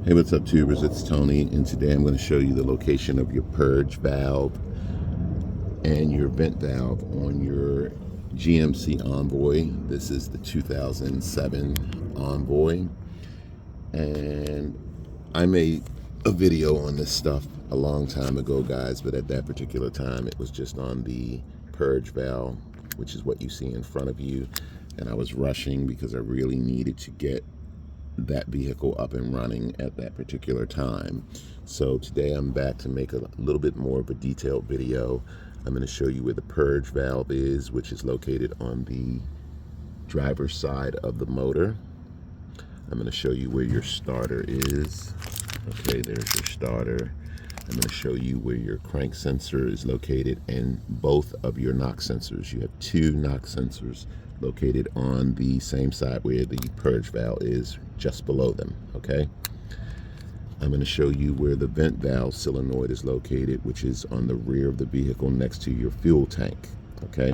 Hey, what's up, tubers? It's Tony, and today I'm going to show you the location of your purge valve and your vent valve on your GMC Envoy. This is the 2007 Envoy, and I made a video on this stuff a long time ago, guys, but at that particular time it was just on the purge valve, which is what you see in front of you, and I was rushing because I really needed to get that vehicle up and running at that particular time. So today I'm back to make a little bit more of a detailed video. I'm going to show you where the purge valve is, which is located on the driver's side of the motor. I'm going to show you where your starter is. Okay, there's your starter. I'm going to show you where your crank sensor is located and both of your knock sensors. You have two knock sensors located on the same side where the purge valve is, just below them. Okay, I'm going to show you where the vent valve solenoid is located, which is on the rear of the vehicle next to your fuel tank. Okay,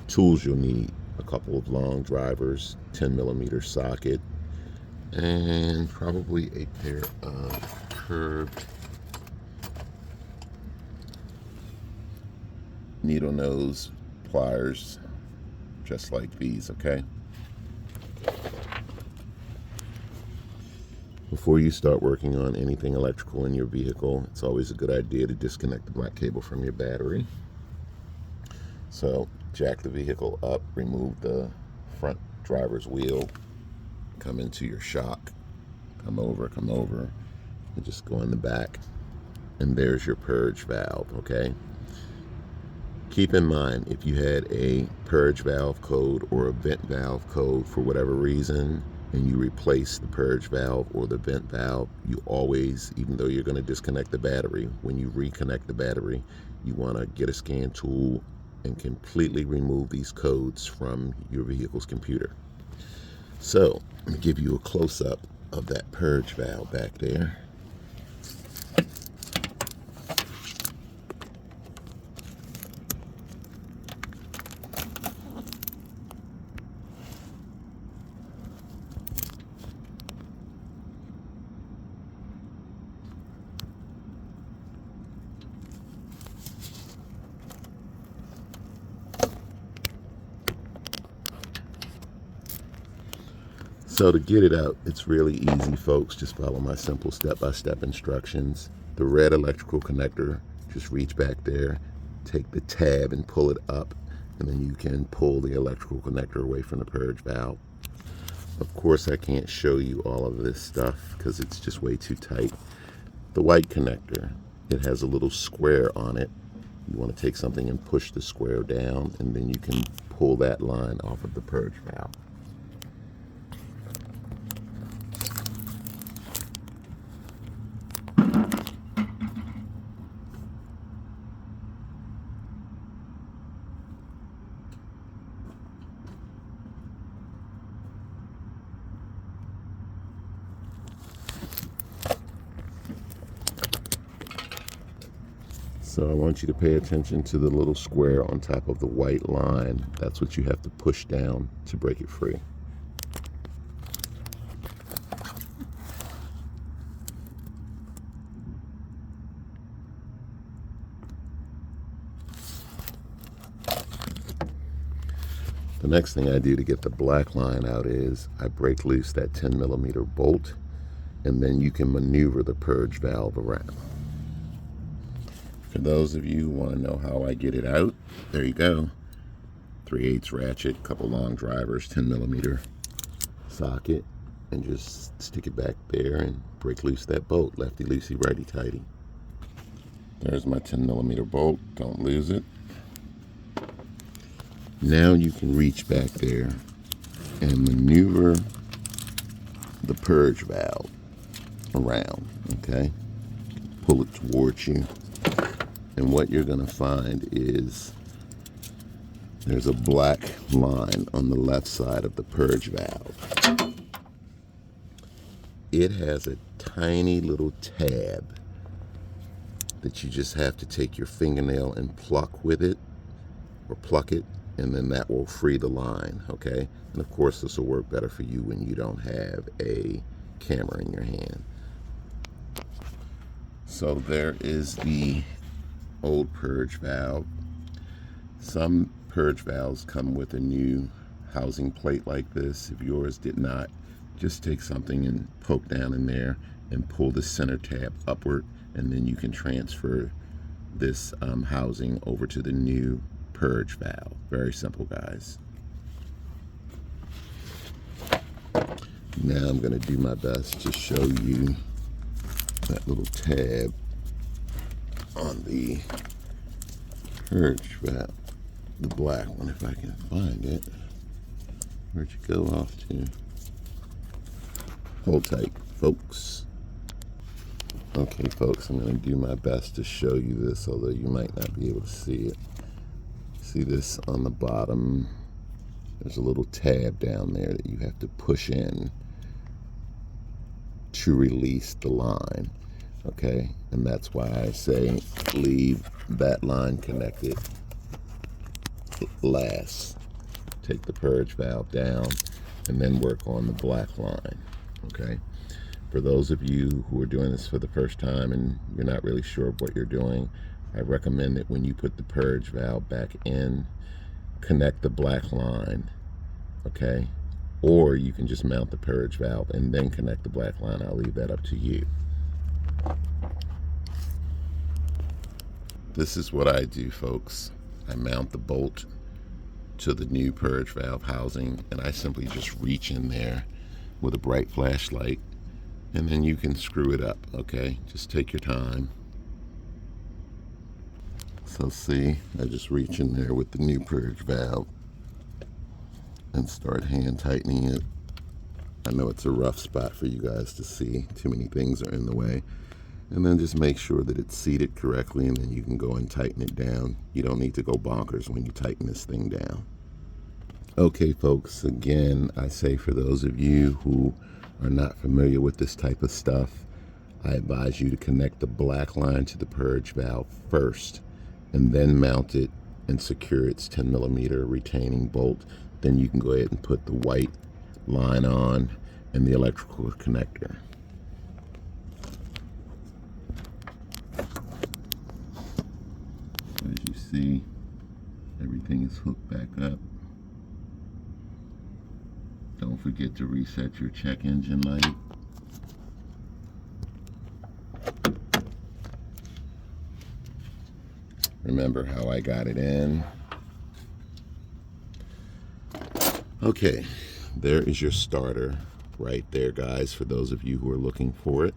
tools you'll need: a couple of long drivers, 10mm socket, and probably a pair of curved needle nose pliers, just like these. Okay, before you start working on anything electrical in your vehicle, it's always a good idea to disconnect the black cable from your battery. So jack the vehicle up, remove the front driver's wheel, come into your shock, come over, and just go in the back, and there's your purge valve. Okay, keep in mind, if you had a purge valve code or a vent valve code for whatever reason, and you replace the purge valve or the vent valve, you always, even though you're going to disconnect the battery, when you reconnect the battery, you want to get a scan tool and completely remove these codes from your vehicle's computer. So let me give you a close-up of that purge valve back there. So to get it out, it's really easy, folks. Just follow my simple step-by-step instructions. The red electrical connector, just reach back there, take the tab and pull it up, and then you can pull the electrical connector away from the purge valve. Of course, I can't show you all of this stuff because it's just way too tight. The white connector, it has a little square on it. You want to take something and push the square down, and then you can pull that line off of the purge valve. So I want you to pay attention to the little square on top of the white line. That's what you have to push down to break it free. The next thing I do to get the black line out is I break loose that 10mm bolt, and then you can maneuver the purge valve around. For those of you who want to know how I get it out, there you go. 3/8 ratchet, couple long drivers, 10mm socket, and just stick it back there and break loose that bolt. Lefty loosey, righty tighty. There's my 10mm bolt, don't lose it. Now you can reach back there and maneuver the purge valve around, okay? Pull it towards you. And what you're going to find is there's a black line on the left side of the purge valve. It has a tiny little tab that you just have to take your fingernail and pluck with it, or pluck it, and then that will free the line, okay? And of course, this will work better for you when you don't have a camera in your hand. So there is the old purge valve. Some purge valves come with a new housing plate like this. If yours did not, just take something and poke down in there and pull the center tab upward, and then you can transfer this housing over to the new purge valve. Very simple, guys. Now I'm going to do my best to show you that little tab on the purge valve, the black one, if I can find it. Where'd you go off to? Hold tight, folks. Okay, folks, I'm going to do my best to show you this, although you might not be able to see it. See this on the bottom? There's a little tab down there that you have to push in to release the line, okay? And that's why I say leave that line connected last. Take the purge valve down and then work on the black line, okay? For those of you who are doing this for the first time and you're not really sure of what you're doing, I recommend that when you put the purge valve back in, connect the black line, okay? Or you can just mount the purge valve and then connect the black line. I'll leave that up to you. This is what I do, folks. I mount the bolt to the new purge valve housing, and I simply just reach in there with a bright flashlight, and then you can screw it up, okay? Just take your time. So see, I just reach in there with the new purge valve and start hand tightening it. I know it's a rough spot for you guys to see. Too many things are in the way. And then just make sure that it's seated correctly, and then you can go and tighten it down. You don't need to go bonkers when you tighten this thing down. Okay, folks, again, I say for those of you who are not familiar with this type of stuff, I advise you to connect the black line to the purge valve first, and then mount it and secure its 10mm retaining bolt. Then you can go ahead and put the white line on and the electrical connector. As you see, everything is hooked back up. Don't forget to reset your check engine light. Remember how I got it in. Okay, there is your starter right there, guys, for those of you who are looking for it.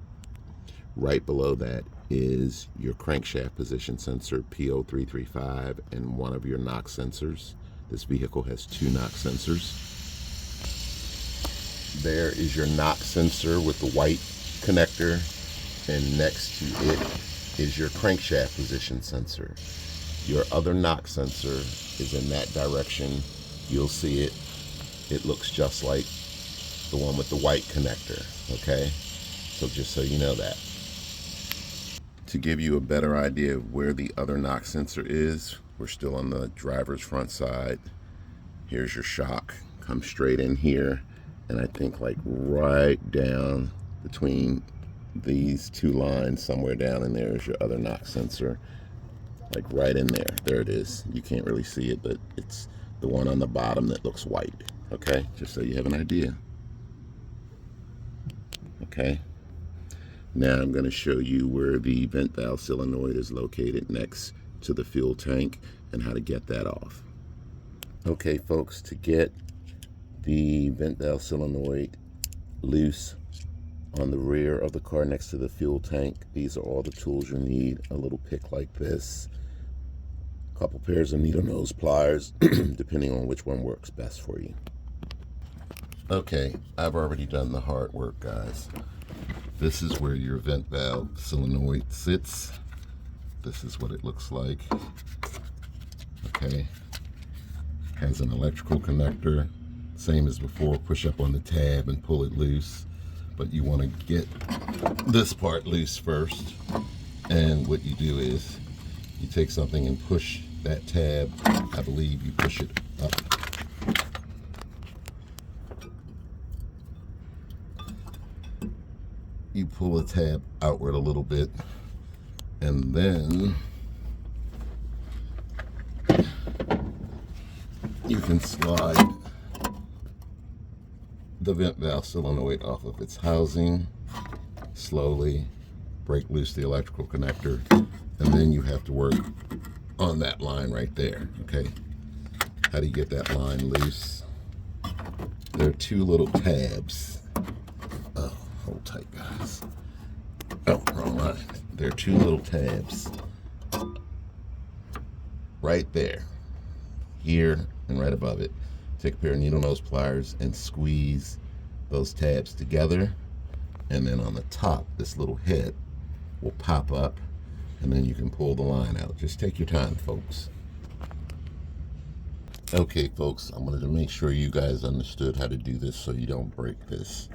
Right below that is your crankshaft position sensor, P0335, and one of your knock sensors. This vehicle has 2 knock sensors. There is your knock sensor with the white connector, and next to it is your crankshaft position sensor. Your other knock sensor is in that direction. You'll see it. It looks just like the one with the white connector, okay? So just so you know that. To give you a better idea of where the other knock sensor is, we're still on the driver's front side. Here's your shock. Come straight in here, and I think like right down between these 2 lines, somewhere down in there is your other knock sensor. Like right in there. There it is. You can't really see it, but it's the one on the bottom that looks white. Okay, just so you have an idea. Okay, now I'm going to show you where the vent valve solenoid is located next to the fuel tank and how to get that off. Okay, folks, to get the vent valve solenoid loose on the rear of the car next to the fuel tank, these are all the tools you need. A little pick like this, a couple pairs of needle nose pliers, depending on which one works best for you. Okay, I've already done the hard work, guys. This is where your vent valve solenoid sits. This is what it looks like. Okay, has an electrical connector, same as before. Push up on the tab and pull it loose, but you want to get this part loose first. And what you do is you take something and push that tab. I believe you push it up. You pull the tab outward a little bit, And then you can slide the vent valve solenoid off of its housing, slowly break loose the electrical connector, and then you have to work on that line right there, okay? How do you get that line loose? There are two little tabs. Oh, hold tight, guys. Oh, wrong line. There are two little tabs right there, here and right above it. Take a pair of needle nose pliers and squeeze those tabs together, and then on the top, this little head will pop up, and then you can pull the line out. Just take your time, folks. Okay, folks, I wanted to make sure you guys understood how to do this so you don't break this.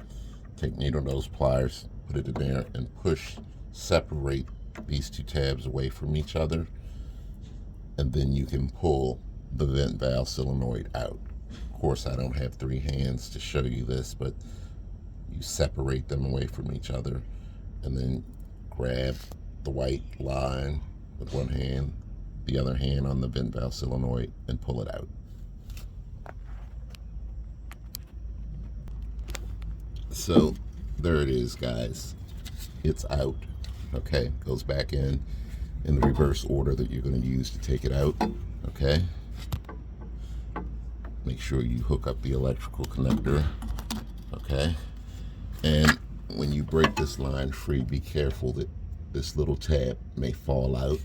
Take needle nose pliers, put it in there, and push, separate these two tabs away from each other, and then you can pull the vent valve solenoid out. Of course, I don't have three hands to show you this, but you separate them away from each other, and then grab the white line with one hand, the other hand on the vent valve solenoid, and pull it out. So there it is, guys. It's out. Okay, goes back in the reverse order that you're going to use to take it out. Okay, make sure you hook up the electrical connector. Okay, and when you break this line free, be careful that this little tab may fall out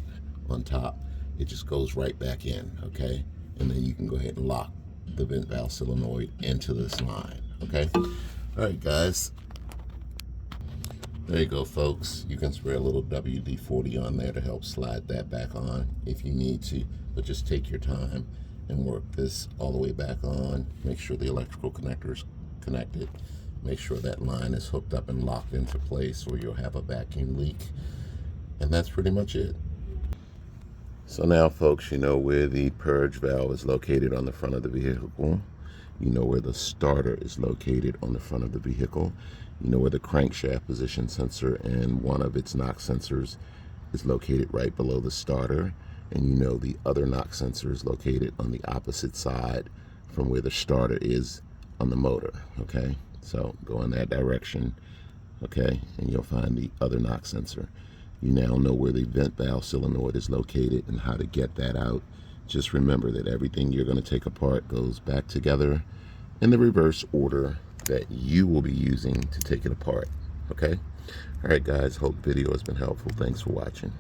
on top. It just goes right back in. Okay, and then you can go ahead and lock the vent valve solenoid into this line. Okay. All right, guys, there you go, folks. You can spray a little WD-40 on there to help slide that back on if you need to, but just take your time and work this all the way back on. Make sure the electrical connector is connected. Make sure that line is hooked up and locked into place, or you'll have a vacuum leak. And that's pretty much it. So now, folks, you know where the purge valve is located on the front of the vehicle. You know where the starter is located on the front of the vehicle. You know where the crankshaft position sensor and one of its knock sensors is located right below the starter. And you know the other knock sensor is located on the opposite side from where the starter is on the motor. Okay, so go in that direction. Okay, and you'll find the other knock sensor. You now know where the vent valve solenoid is located and how to get that out. Just remember that everything you're going to take apart goes back together in the reverse order that you will be using to take it apart. Okay? All right, guys. Hope the video has been helpful. Thanks for watching.